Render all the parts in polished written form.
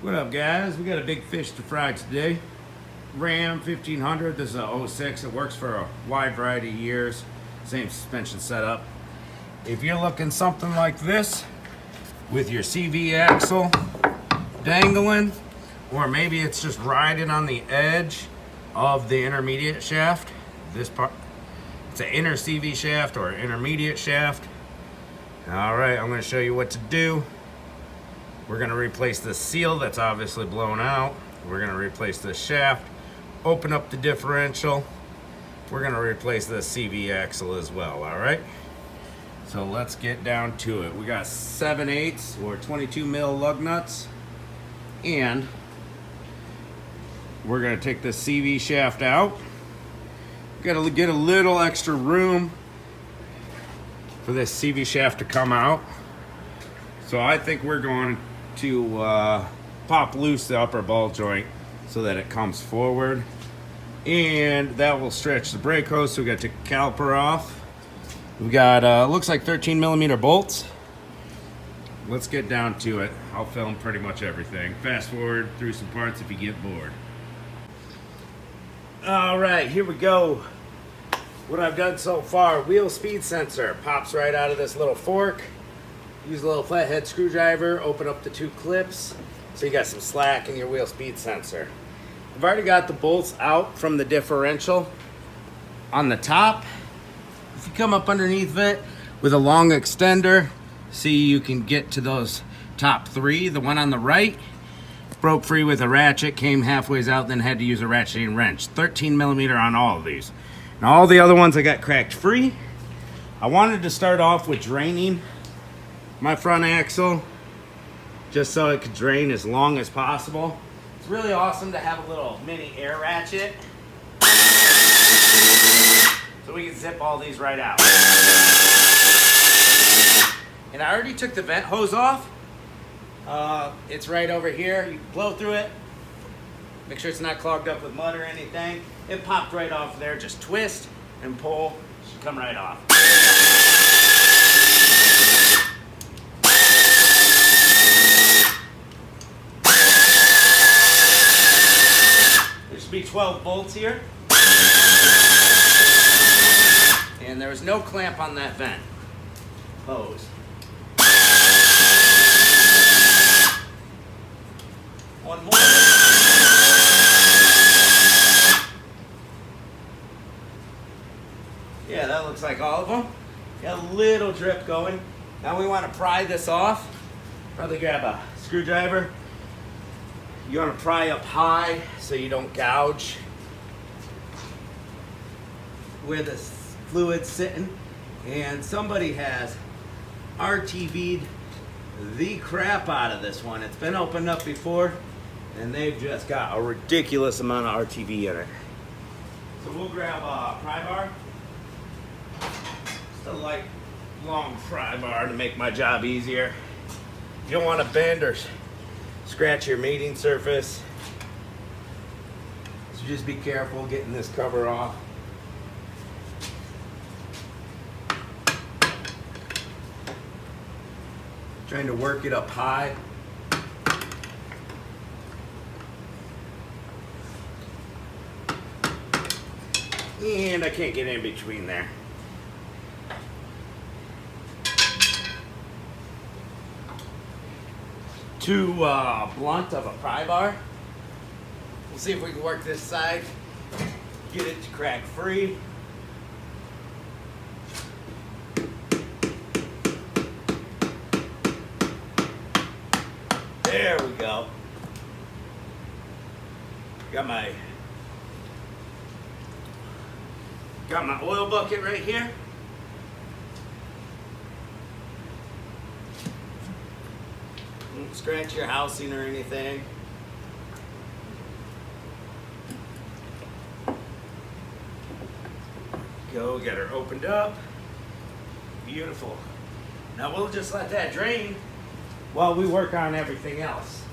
What up, guys? We got a big fish to fry today. Ram 1500. This is a 06. It works for a wide variety of years. Same suspension setup. If you're looking something like this with your CV axle dangling, or maybe it's just riding on the edge of the intermediate shaft, this part, it's an inner CV shaft or intermediate shaft. All right, I'm going to show you what to do. We're going to replace the seal that's obviously blown out. We're going to replace the shaft, open up the differential. We're going to replace the CV axle as well, all right? So let's get down to it. We got 7/8 or 22 mil lug nuts, and we're going to take the CV shaft out. Got to get a little extra room for this CV shaft to come out. So I think we're going to pop loose the upper ball joint so that it comes forward, and that will stretch the brake hose. So we got to take the caliper off. We got looks like 13 millimeter bolts. Let's get down to it. I'll film pretty much everything. Fast forward through some parts if you get bored. All right, here we go. What I've done so far: wheel speed sensor pops right out of this little fork. Use a little flathead screwdriver, open up the two clips so you got some slack in your wheel speed sensor. I've already got the bolts out from the differential on the top. If you come up underneath it with a long extender, see, you can get to those top three. The one on the right broke free with a ratchet, came halfway out, then had to use a ratcheting wrench. 13 millimeter on all of these. Now all the other ones I got cracked free. I wanted to start off with draining my front axle just so it could drain as long as possible. It's really awesome to have a little mini air ratchet so we can zip all these right out. And I already took the vent hose off. It's right over here. You can blow through it. Make sure it's not clogged up with mud or anything. It popped right off there. Just twist and pull. It should come right off. There should be 12 bolts here. And there was no clamp on that vent hose. One more. Yeah, that looks like all of them. Got a little drip going. Now we want to pry this off. Probably grab a screwdriver. You want to pry up high so you don't gouge where the fluid's sitting. And somebody has RTV'd the crap out of this one. It's been opened up before, and they've just got a ridiculous amount of RTV in it. So we'll grab a pry bar. Just a light, long pry bar to make my job easier. You don't want to bend or scratch your mating surface, so just be careful getting this cover off. Trying to work it up high. And I can't get in between there. Too blunt of a pry bar. We'll see if we can work this side, get it to crack free. There we go. Got my oil bucket right here. Don't scratch your housing or anything. Go, get her opened up. Beautiful. Now we'll just let that drain while we work on everything else.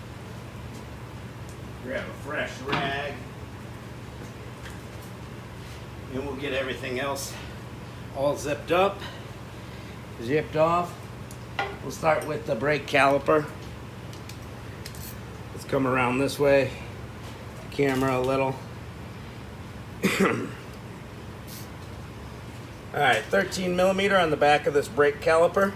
Grab a fresh rag, and we'll get everything else all zipped up, zipped off. We'll start with the brake caliper. Let's come around this way, camera a little. Alright, 13 millimeter on the back of this brake caliper.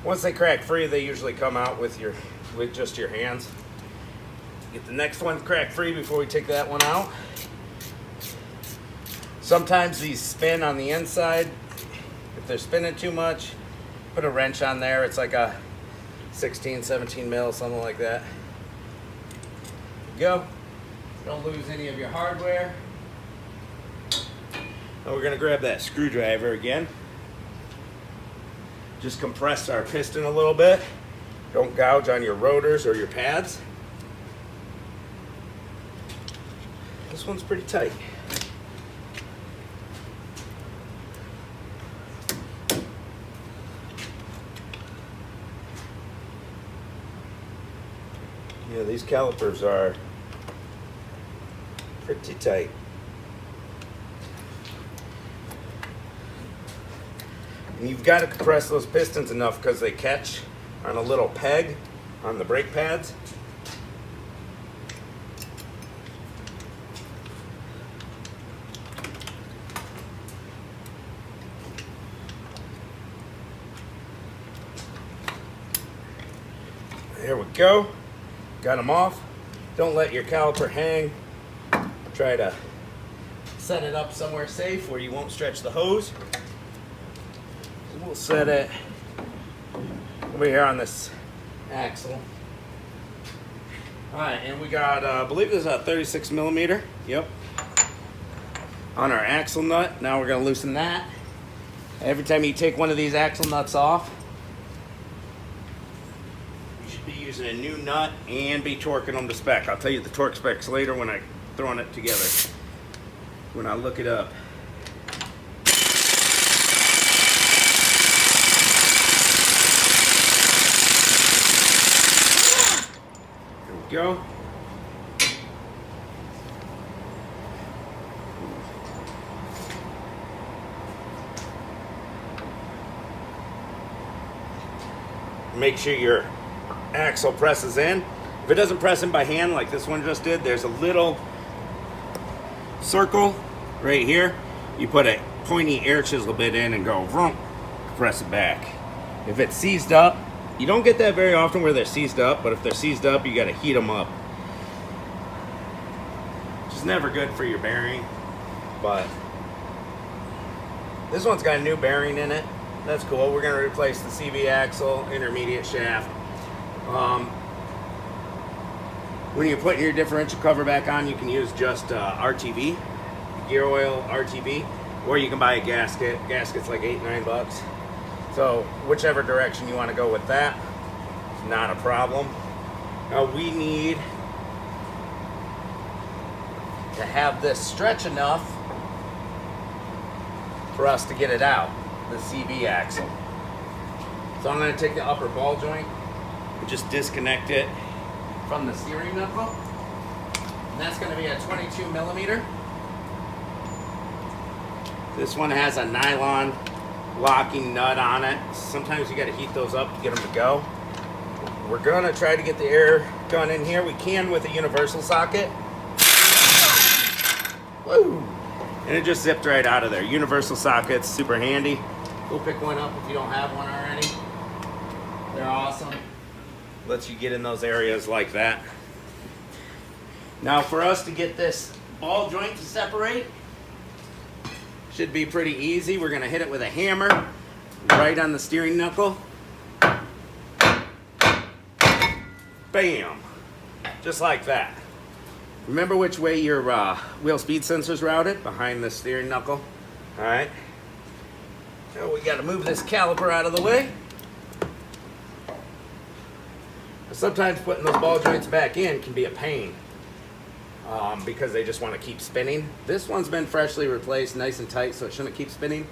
Once they crack free, they usually come out with just your hands. Get the next one crack free before we take that one out. Sometimes these spin on the inside. If they're spinning too much, put a wrench on there. It's like a 16, 17 mil, something like that. Go. Don't lose any of your hardware. Now we're gonna grab that screwdriver again. Just compress our piston a little bit. Don't gouge on your rotors or your pads. This one's pretty tight. Yeah, these calipers are pretty tight. And you've got to compress those pistons enough because they catch on a little peg on the brake pads. There we go. Got them off. Don't let your caliper hang. Try to set it up somewhere safe where you won't stretch the hose. We'll set it over here on this axle. Alright, and we got, I believe this is a 36 millimeter. Yep. On our axle nut. Now we're going to loosen that. Every time you take one of these axle nuts off, you should be using a new nut and be torquing them to spec. I'll tell you the torque specs later when I'm throwing it together, when I look it up. Go. Make sure your axle presses in. If it doesn't press in by hand like this one just did, there's a little circle right here. You put a pointy air chisel bit in and go vroom, press it back. If it's seized up, you don't get that very often where they're seized up, but if they're seized up, you got to heat them up. Which is never good for your bearing, but this one's got a new bearing in it. That's cool. We're going to replace the CV axle, intermediate shaft. When you're putting your differential cover back on, you can use just RTV, gear oil RTV, or you can buy a gasket. Gasket's like $8-9. So whichever direction you want to go with that, it's not a problem. Now we need to have this stretch enough for us to get it out, the CV axle. So I'm going to take the upper ball joint and just disconnect it from the steering knuckle. And that's going to be a 22 millimeter. This one has a nylon locking nut on it. Sometimes you got to heat those up to get them to go. We're going to try to get the air gun in here. We can with a universal socket. Woo! And it just zipped right out of there. Universal sockets, super handy. Go pick one up if you don't have one already. They're awesome. Lets you get in those areas like that. Now for us to get this ball joint to separate, should be pretty easy. We're going to hit it with a hammer right on the steering knuckle. Bam! Just like that. Remember which way your wheel speed sensor's routed? Behind the steering knuckle. Alright. So we got to move this caliper out of the way. Sometimes putting those ball joints back in can be a pain because they just want to keep spinning. This one's been freshly replaced, nice and tight, so it shouldn't keep spinning.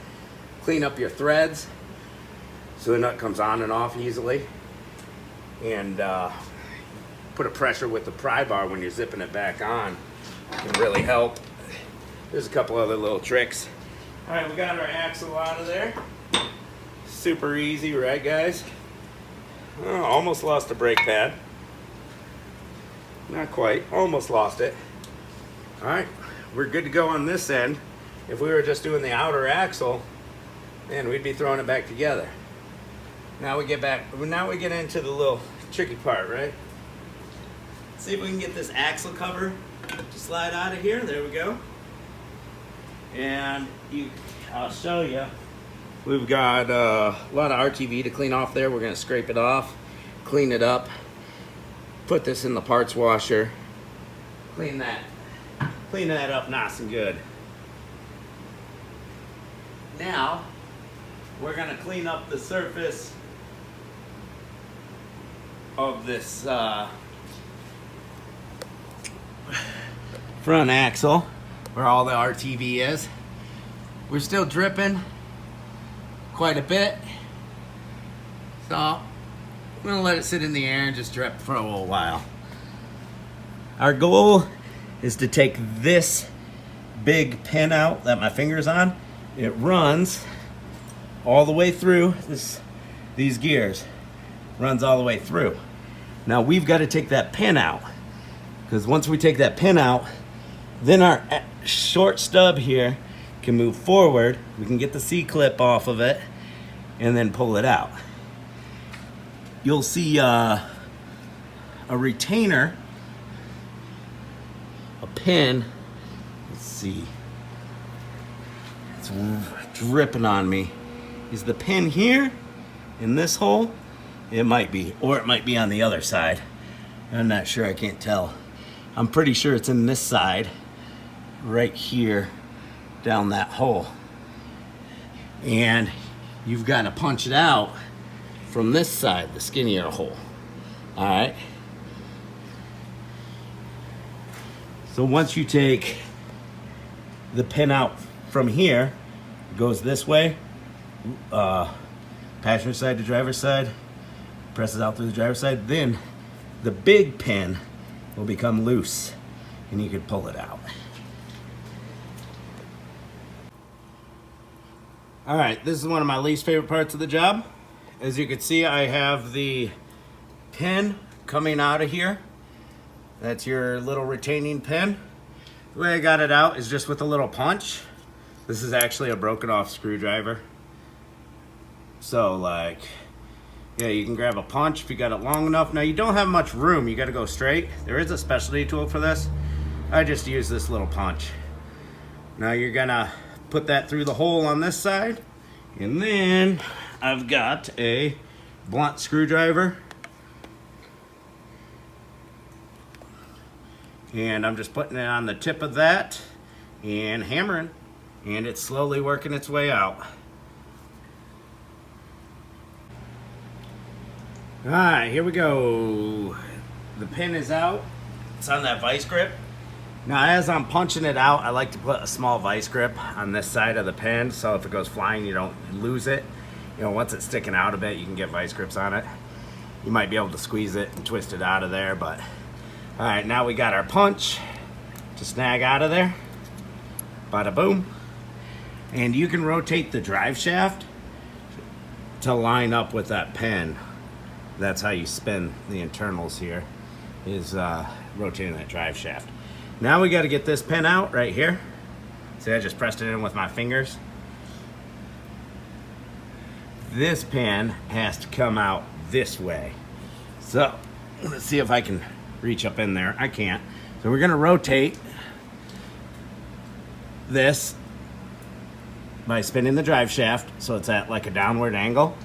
Clean up your threads so the nut comes on and off easily. And put a pressure with the pry bar when you're zipping it back on. Can really help. There's a couple other little tricks. All right, we got our axle out of there. Super easy, right guys? Oh, almost lost the brake pad. Not quite, almost lost it. All right, we're good to go on this end. If we were just doing the outer axle, man, we'd be throwing it back together. Now we get into the little tricky part, right? See if we can get this axle cover to slide out of here. There we go. And I'll show you. We've got a lot of RTV to clean off there. We're gonna scrape it off, clean it up, put this in the parts washer, clean that up nice and good. Now, we're gonna clean up the surface of this front axle where all the RTV is. We're still dripping quite a bit, so I'm gonna let it sit in the air and just drip for a little while. Our goal is to take this big pin out that my finger's on. It runs all the way through these gears, runs all the way through. Now we've got to take that pin out, because once we take that pin out, then our short stub here can move forward. We can get the C-clip off of it and then pull it out. You'll see a retainer, a pin. Let's see, it's dripping on me. Is the pin here in this hole? It might be, or it might be on the other side. I'm not sure, I can't tell. I'm pretty sure it's in this side, right here, down that hole. And you've got to punch it out from this side, the skinnier hole. All right. So once you take the pin out from here, it goes this way, passenger side to driver's side, presses out through the driver's side, then the big pin will become loose and you could pull it out. All right, this is one of my least favorite parts of the job. As you can see, I have the pin coming out of here. That's your little retaining pin. The way I got it out is just with a little punch. This is actually a broken off screwdriver. So like, yeah, you can grab a punch if you got it long enough. Now you don't have much room, you gotta go straight. There is a specialty tool for this. I just use this little punch. Now you're gonna put that through the hole on this side, and then I've got a blunt screwdriver, and I'm just putting it on the tip of that and hammering, and it's slowly working its way out. All right, here we go. The pin is out. It's on that vice grip. Now, as I'm punching it out, I like to put a small vice grip on this side of the pin, so if it goes flying, you don't lose it. You know, once it's sticking out a bit, you can get vice grips on it. You might be able to squeeze it and twist it out of there, but all right, now we got our punch to snag out of there. Bada boom. And you can rotate the drive shaft to line up with that pin. That's how you spin the internals here, is rotating that drive shaft. Now we got to get this pin out right here. See, I just pressed it in with my fingers. This pin has to come out this way. So let's see if I can reach up in there. I can't. So we're going to rotate this by spinning the drive shaft so it's at like a downward angle.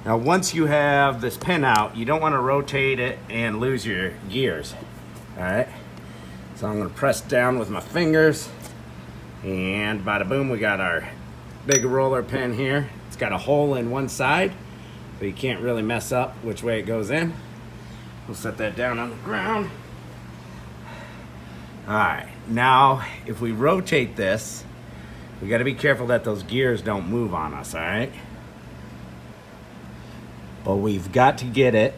Now once you have this pin out, you don't want to rotate it and lose your gears. All right. So I'm going to press down with my fingers, and bada boom, we got our big roller pin here. It's got a hole in one side, so you can't really mess up which way it goes in. We'll set that down on the ground. All right, now if we rotate this, we got to be careful that those gears don't move on us, all right? But we've got to get it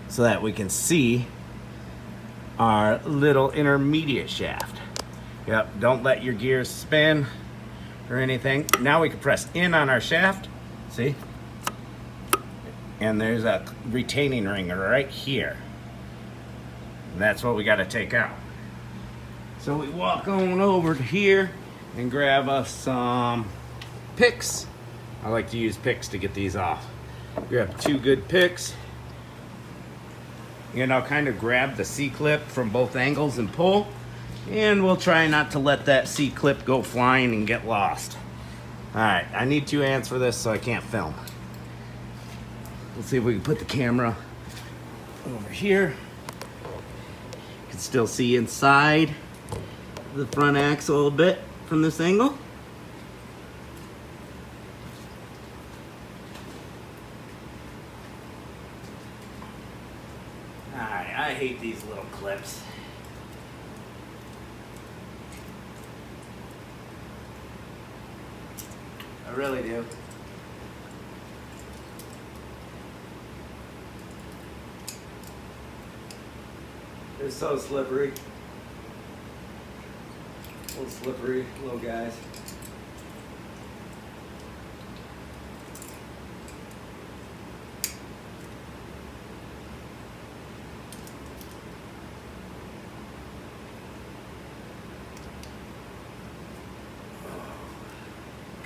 so that we can see our little intermediate shaft. Yep, don't let your gears spin or anything. Now we can press in on our shaft, see? and there's a retaining ring right here. And that's what we got to take out. So we walk on over to here and grab us some picks. I like to use picks to get these off. Grab 2 good picks. And I'll kind of grab the C-clip from both angles and pull. And we'll try not to let that C-clip go flying and get lost. Alright, I need 2 hands for this so I can't film. Let's see if we can put the camera over here. You can still see inside the front axle a bit from this angle. Alright, I hate these little clips. I really do. They're so slippery. Little slippery little guys.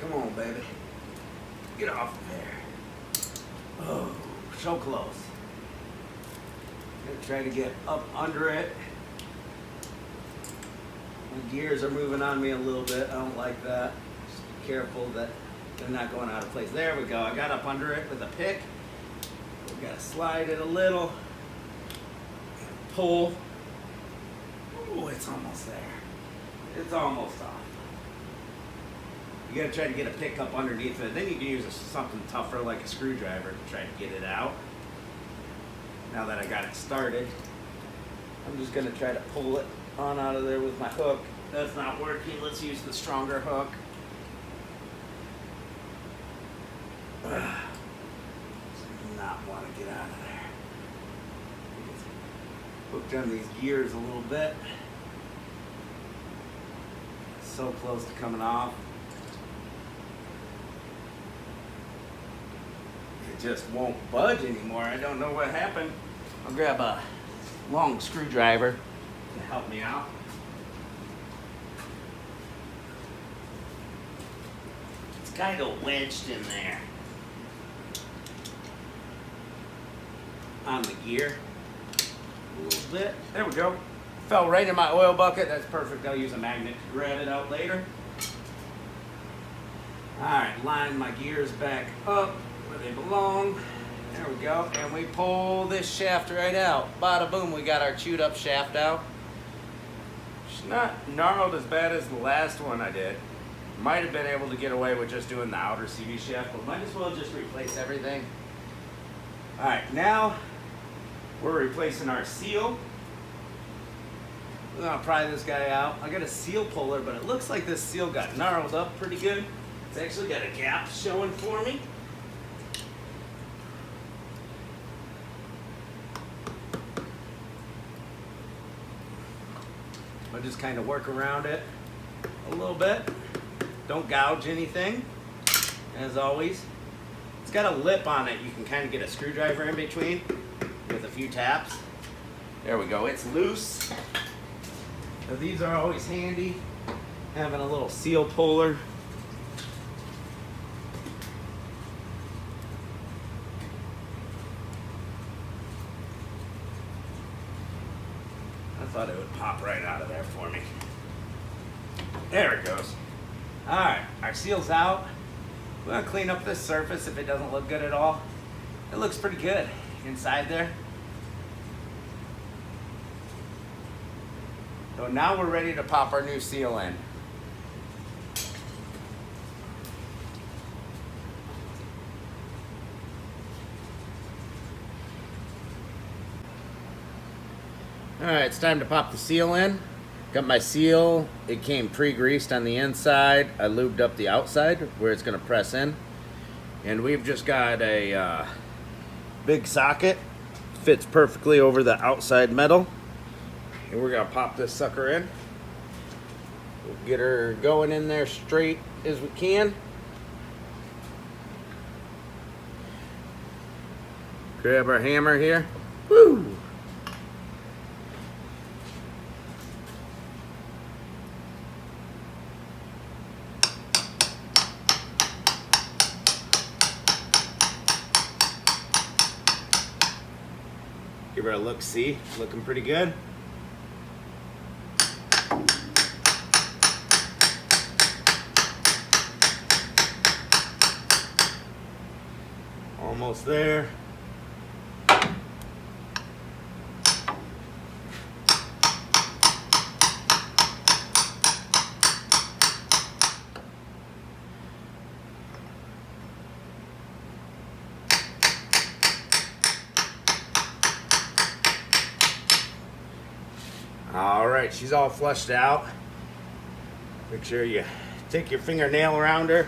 Come on, baby. Get off of there. Oh, so close. Gonna try to get up under it. My gears are moving on me a little bit. I don't like that. Just be careful that they're not going out of place. There we go. I got up under it with a pick. We gotta slide it a little. Pull. Oh, it's almost there. It's almost off. You gotta try to get a pick up underneath it. Then you can use something tougher like a screwdriver to try to get it out. Now that I got it started, I'm just gonna try to pull it on out of there with my hook. That's not working. Let's use the stronger hook. Do not want to get out of there. Hooked on these gears a little bit. So close to coming off. It just won't budge anymore. I don't know what happened. I'll grab a long screwdriver to help me out. It's kind of wedged in there on the gear a little bit. There we go. Fell right in my oil bucket. That's perfect. I'll use a magnet to grab it out later. Alright, line my gears back up where they belong. There we go. And we pull this shaft right out. Bada boom, we got our chewed up shaft out. It's not gnarled as bad as the last one I did. Might have been able to get away with just doing the outer CV shaft, but might as well just replace everything. Alright, now we're replacing our seal. We're gonna pry this guy out. I got a seal puller, but it looks like this seal got gnarled up pretty good. It's actually got a gap showing for me. I'll just kind of work around it a little bit. Don't gouge anything, as always. It's got a lip on it. You can kind of get a screwdriver in between with a few taps. There we go. It's loose. So these are always handy, having a little seal puller. I thought it would pop right out of there for me. There it goes. Alright, our seal's out. We're going to clean up this surface if it doesn't look good at all. It looks pretty good inside there. So now we're ready to pop our new seal in. Alright, it's time to pop the seal in. Got my seal. It came pre-greased on the inside. I lubed up the outside where it's going to press in. And we've just got a big socket. Fits perfectly over the outside metal. And we're going to pop this sucker in. We'll get her going in there straight as we can. Grab our hammer here. Woo! Give her a look-see. Looking pretty good. Almost there. All right, she's all flushed out. Make sure you take your fingernail around her.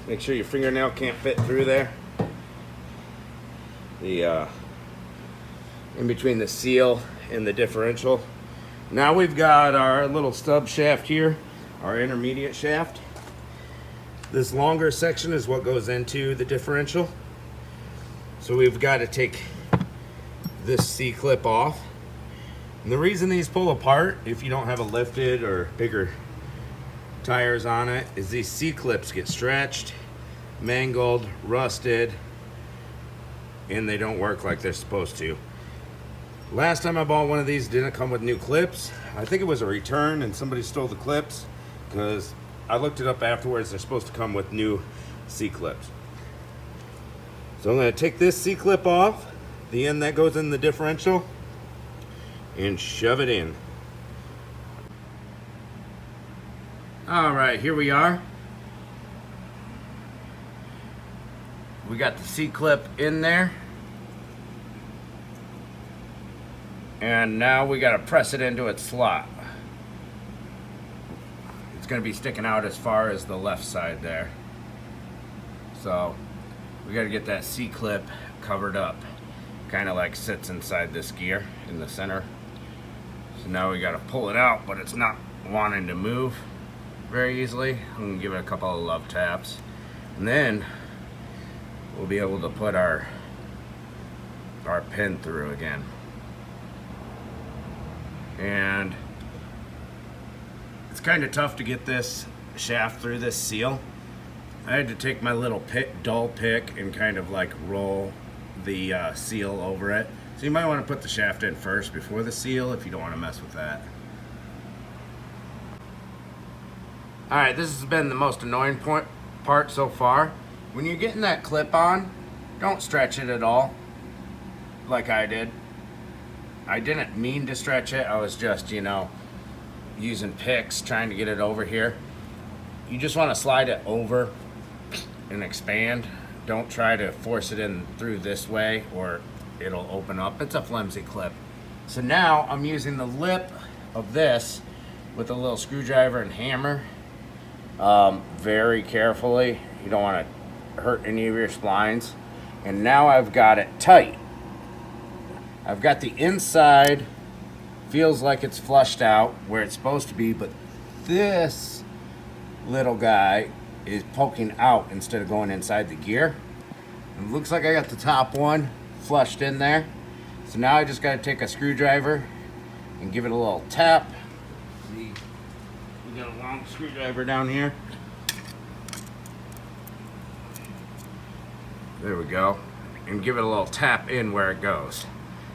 Make sure your fingernail can't fit through there. The in between the seal and the differential. Now we've got our little stub shaft here, our intermediate shaft. This longer section is what goes into the differential. So we've got to take this C-clip off. And the reason these pull apart, if you don't have a lifted or bigger tires on it, is these C-clips get stretched, mangled, rusted, and they don't work like they're supposed to. Last time I bought one of these, didn't come with new clips. I think it was a return and somebody stole the clips, because I looked it up afterwards. They're supposed to come with new C-clips. So I'm going to take this C-clip off, the end that goes in the differential, and shove it in. All right, here we are. We got the C-clip in there. And now we gotta press it into its slot. It's gonna be sticking out as far as the left side there. So we gotta get that C-clip covered up. Kind of like sits inside this gear in the center. So now we gotta pull it out, but it's not wanting to move very easily. I'm gonna give it a couple of love taps. And then we'll be able to put our pin through again. And it's kind of tough to get this shaft through this seal. I had to take my little dull pick and kind of like roll the seal over it. So you might want to put the shaft in first before the seal if you don't want to mess with that. Alright, this has been the most annoying part so far. When you're getting that clip on, don't stretch it at all, like I did. I didn't mean to stretch it, I was just, using picks trying to get it over here. You just want to slide it over and expand. Don't try to force it in through this way or it'll open up. It's a flimsy clip. So now I'm using the lip of this with a little screwdriver and hammer, very carefully. You don't want to hurt any of your splines. And now I've got it tight. I've got the inside, feels like it's flushed out where it's supposed to be, but this little guy is poking out instead of going inside the gear. It looks like I got the top one flushed in there. So now I just got to take a screwdriver and give it a little tap. See, we got a long screwdriver down here. There we go. And give it a little tap in where it goes.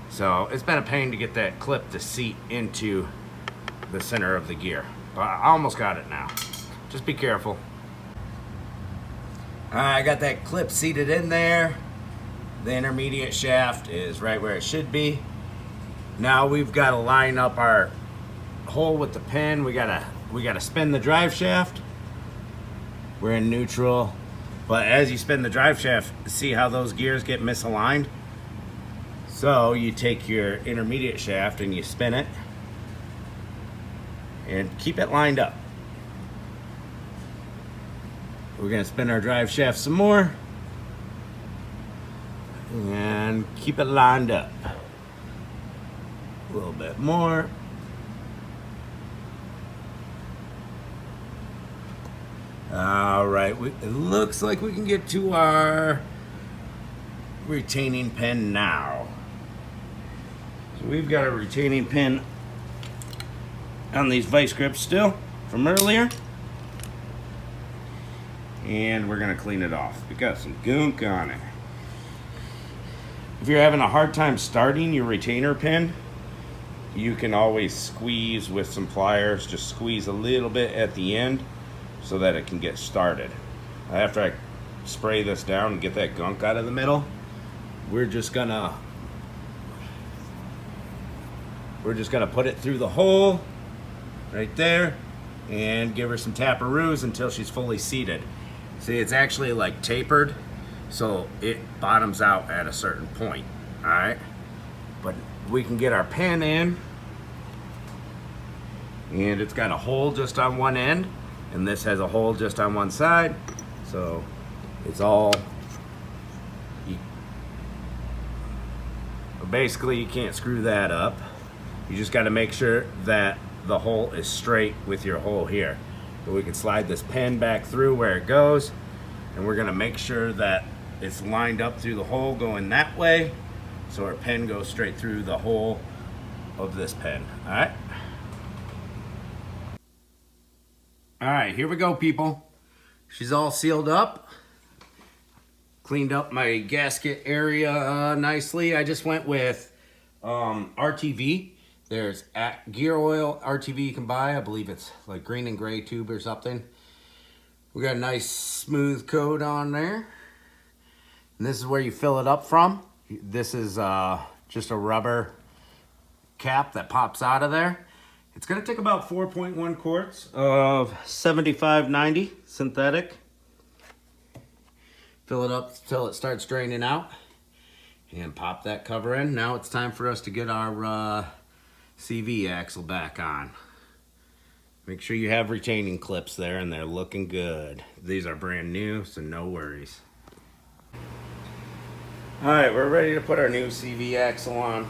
So it's been a pain to get that clip to seat into the center of the gear. But I almost got it now. Just be careful. I got that clip seated in there. The intermediate shaft is right where it should be. Now we've got to line up our hole with the pin. We gotta spin the drive shaft. We're in neutral. But as you spin the drive shaft, see how those gears get misaligned? So you take your intermediate shaft and you spin it and keep it lined up. We're gonna spin our drive shaft some more and keep it lined up. A little bit more. All right, it looks like we can get to our retaining pin now. So we've got a retaining pin on these vice grips still from earlier. And we're gonna clean it off. We got some gunk on it. If you're having a hard time starting your retainer pin, you can always squeeze with some pliers. Just squeeze a little bit at the end so that it can get started. After I spray this down and get that gunk out of the middle, we're just gonna put it through the hole right there and give her some taparoos until she's fully seated. See, it's actually like tapered, so it bottoms out at a certain point. All right, but we can get our pin in, and it's got a hole just on one end, and this has a hole just on one side, so it's all, basically you can't screw that up. You just got to make sure that the hole is straight with your hole here. So we can slide this pin back through where it goes, and we're going to make sure that it's lined up through the hole going that way, so our pin goes straight through the hole of this pin. All right. All right, here we go, people. She's all sealed up. Cleaned up my gasket area nicely. I just went with RTV. There's gear oil RTV you can buy. I believe it's like green and gray tube or something. We got a nice smooth coat on there. And this is where you fill it up from. This is just a rubber cap that pops out of there. It's gonna take about 4.1 quarts of 75/90 synthetic. Fill it up till it starts draining out and pop that cover in. Now it's time for us to get our CV axle back on. Make sure you have retaining clips there and they're looking good. These are brand new, so no worries. All right, we're ready to put our new CV axle on.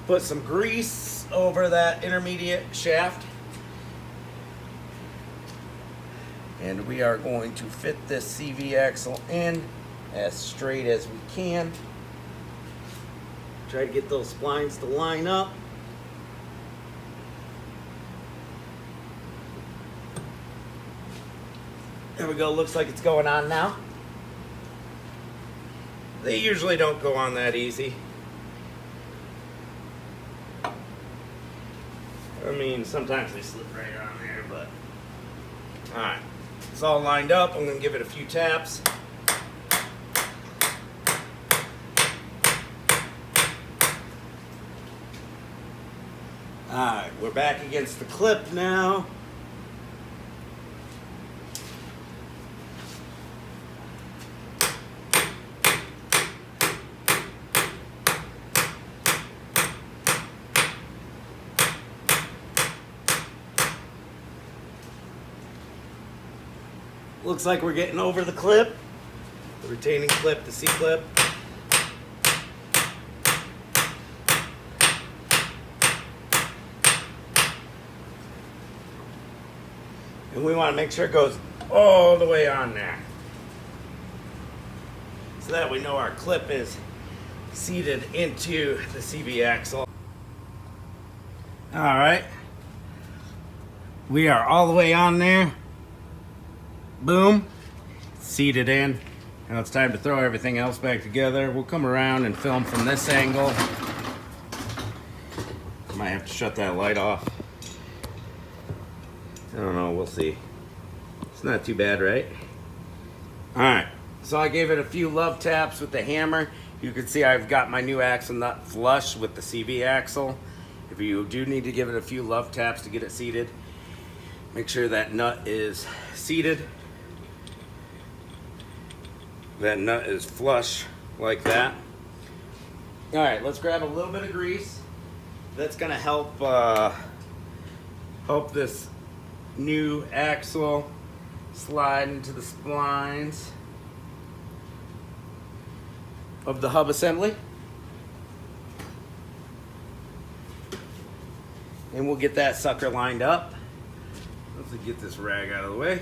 Put some grease over that intermediate shaft. And we are going to fit this CV axle in as straight as we can. Try to get those splines to line up. There we go, looks like it's going on now. They usually don't go on that easy. I mean, sometimes they slip right on there, but all right. It's all lined up. I'm going to give it a few taps. Alright, we're back against the clip now. Looks like we're getting over the clip, the retaining clip, the C-clip. And we want to make sure it goes all the way on there, so that we know our clip is seated into the CV axle. All right, we are all the way on there. Boom, seated in. Now it's time to throw everything else back together. We'll come around and film from this angle. Might have to shut that light off. I don't know, we'll see. It's not too bad, right? All right, so I gave it a few love taps with the hammer. You can see I've got my new axle nut flush with the CV axle. If you do need to give it a few love taps to get it seated, make sure that nut is seated. That nut is flush like that. All right, let's grab a little bit of grease. That's gonna help help this new axle slide into the splines of the hub assembly. And we'll get that sucker lined up. Let's get this rag out of the way.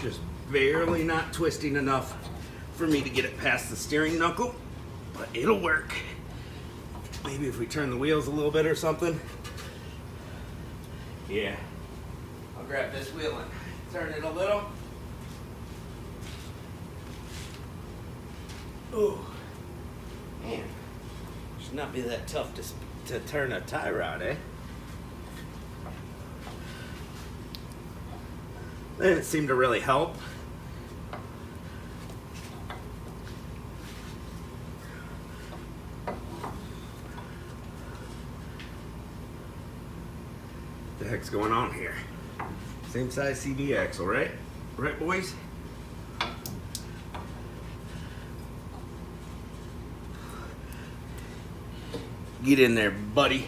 just barely not twisting enough for me to get it past the steering knuckle, but it'll work. Maybe if we turn the wheels a little bit or something. Yeah. I'll grab this wheel and turn it a little. Ooh. Man, should not be that tough to turn a tie rod, eh? That didn't seem to really help. What the heck's going on here? Same size CV axle, right? Right, boys? Get in there, buddy.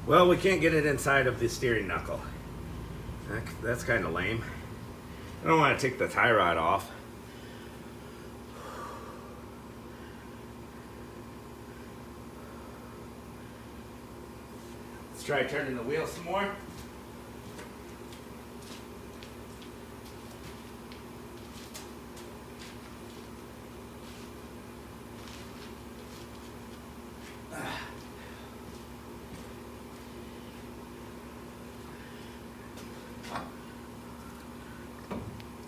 Well, we can't get it inside of the steering knuckle. That's kind of lame. I don't want to take the tie rod off. Let's try turning the wheel some more.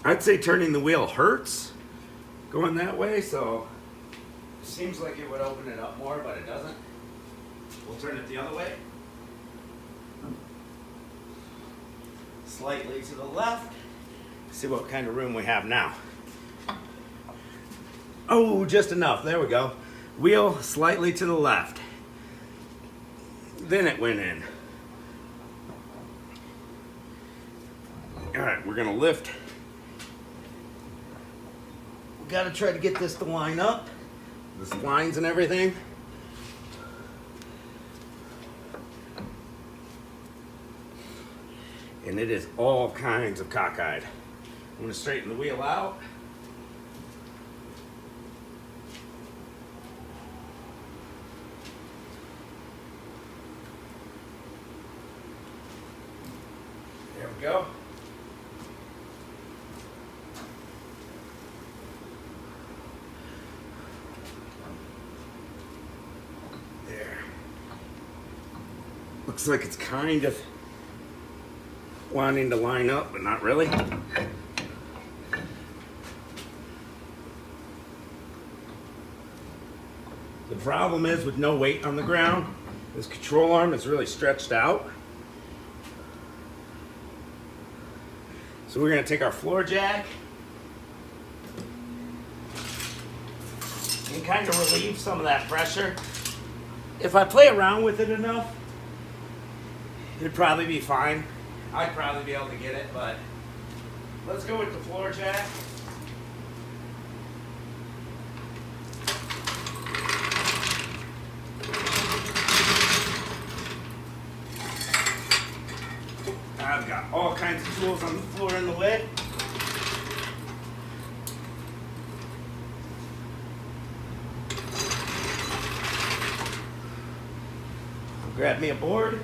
I'd say turning the wheel hurts going that way, so it seems like it would open it up more, but it doesn't. We'll turn it the other way. Slightly to the left. See what kind of room we have now. Oh, just enough. There we go. Wheel slightly to the left. Then it went in. All right, we're gonna lift. Got to try to get this to line up, the splines and everything. And it is all kinds of cockeyed. I'm going to straighten the wheel out. There we go. Looks like it's kind of wanting to line up, but not really. The problem is with no weight on the ground, this control arm is really stretched out. So we're going to take our floor jack and kind of relieve some of that pressure. If I play around with it enough, it'd probably be fine. I'd probably be able to get it, but let's go with the floor jack. I've got all kinds of tools on the floor in the way. Grab me a board.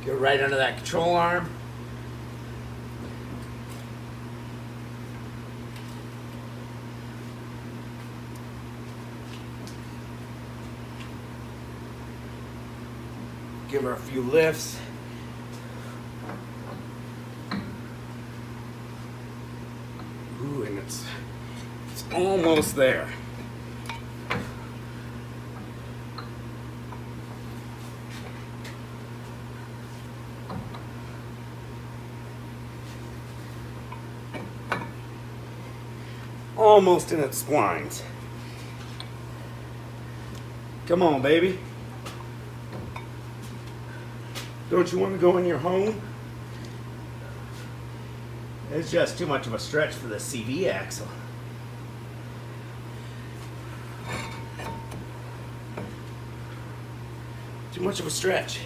Get right under that control arm. Give her a few lifts. Ooh, and it's almost there. Almost in its splines. Come on, baby. Don't you want to go in your home? It's just too much of a stretch for the CV axle. Too much of a stretch.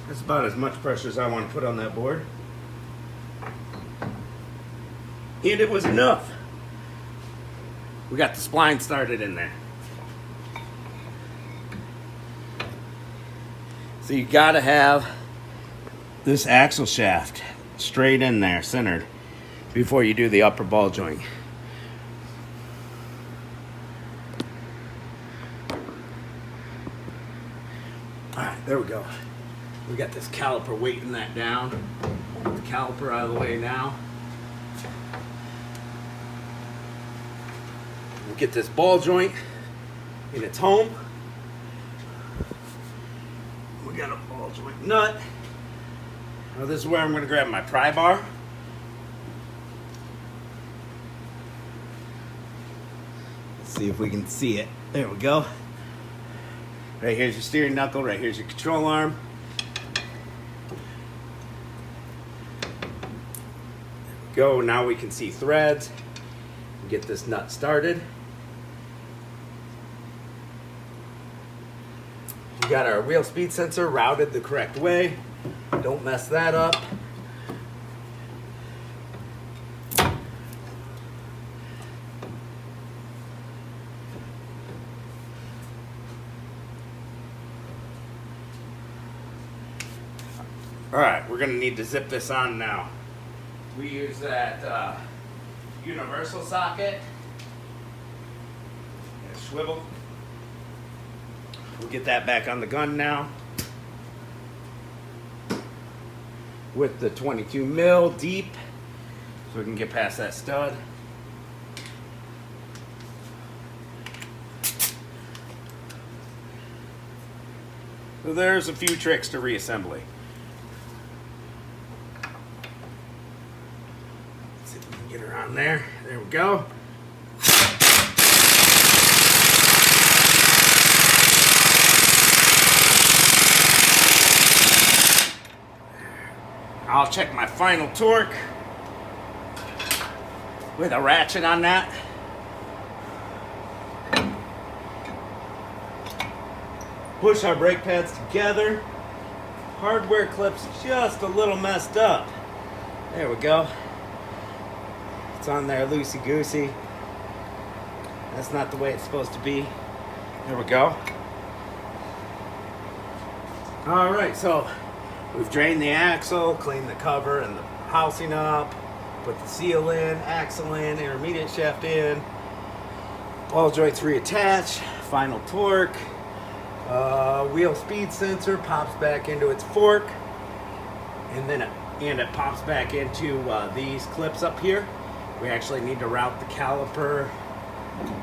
That's about as much pressure as I want to put on that board. And it was enough. We got the spline started in there. So you gotta have this axle shaft straight in there, centered, before you do the upper ball joint. Alright, there we go. We got this caliper weighting that down. Put the caliper out of the way now. We'll get this ball joint in its home. We got a ball joint nut. Now this is where I'm going to grab my pry bar. Let's see if we can see it. There we go. Right here's your steering knuckle, right here's your control arm. There we go, now we can see threads. Get this nut started. We got our wheel speed sensor routed the correct way. Don't mess that up. Alright, we're going to need to zip this on now. We use that universal socket. And swivel. We'll get that back on the gun now. With the 22 mil deep, so we can get past that stud. So there's a few tricks to reassembly. Let's see if we can get her on there. There we go. I'll check my final torque with a ratchet on that. Push our brake pads together. Hardware clip's just a little messed up. There we go. It's on there loosey-goosey. That's not the way it's supposed to be. There we go. All right, so we've drained the axle, cleaned the cover and the housing up, put the seal in, axle in, intermediate shaft in, ball joints reattached, final torque, wheel speed sensor pops back into its fork, and then it pops back into these clips up here. We actually need to route the caliper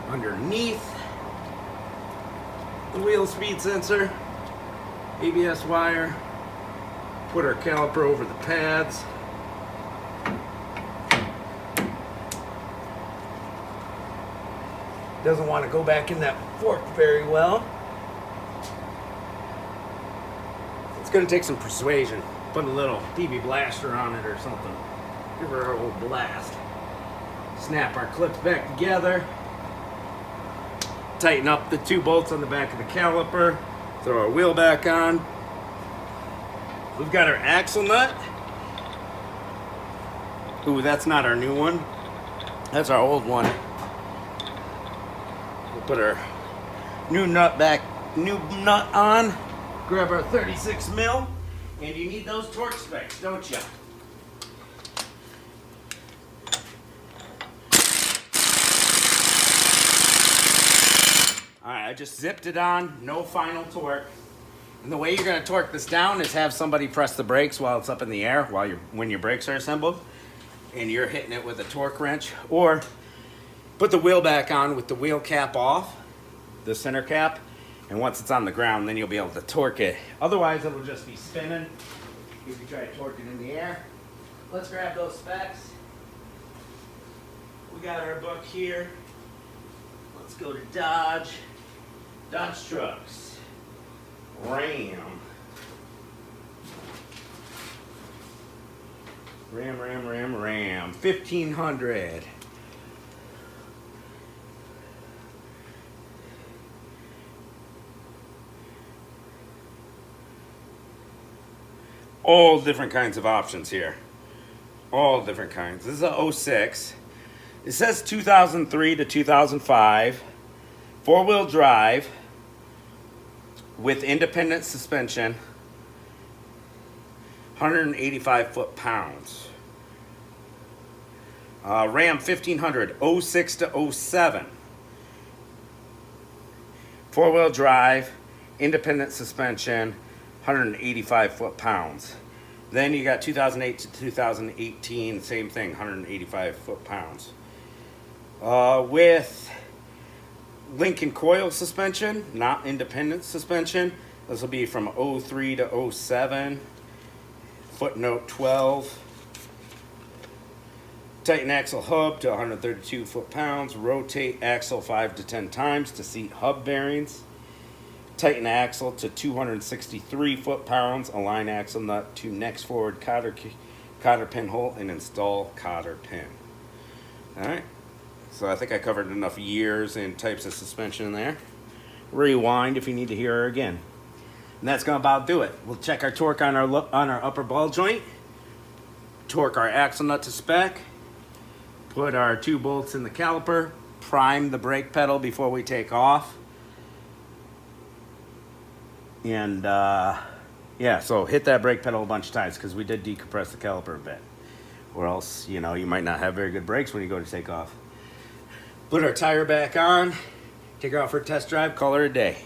underneath the wheel speed sensor, ABS wire. Put our caliper over the pads. Doesn't want to go back in that fork very well. It's going to take some persuasion. Put a little PB blaster on it or something. Give her a little blast. Snap our clips back together. Tighten up the 2 bolts on the back of the caliper. Throw our wheel back on. We've got our axle nut. Ooh, that's not our new one. That's our old one. We'll put our new nut on. Grab our 36 mil. And you need those torque specs, don't you? Alright, I just zipped it on. No final torque. And the way you're going to torque this down is have somebody press the brakes while it's up in the air, when your brakes are assembled, and you're hitting it with a torque wrench, or put the wheel back on with the wheel cap off, the center cap, and once it's on the ground, then you'll be able to torque it. Otherwise, it'll just be spinning if you try to torque it in the air. Let's grab those specs. We got our book here. Let's go to Dodge trucks. Ram 1500. all different kinds of options here. All different kinds. This is a 06. It says 2003 to 2005. Four-wheel drive with independent suspension. 185 foot-pounds. Ram 1500, 06 to 07. Four-wheel drive, independent suspension, 185 foot-pounds. Then you got 2008 to 2018, same thing, 185 foot-pounds. With Lincoln coil suspension, not independent suspension. This will be from 03 to 07. Footnote 12. Tighten axle hub to 132 foot-pounds. Rotate axle 5 to 10 times to seat hub bearings. Tighten axle to 263 foot-pounds. Align axle nut to next forward cotter pinhole and install cotter pin. Alright, so I think I covered enough years and types of suspension there. Rewind if you need to hear her again. And that's going to about do it. We'll check our torque on our upper ball joint. Torque our axle nut to spec. Put our 2 bolts in the caliper. Prime the brake pedal before we take off. And yeah, so hit that brake pedal a bunch of times because we did decompress the caliper a bit. Or else, you know, you might not have very good brakes when you go to take off. Put our tire back on. Take her out for a test drive. Call her a day.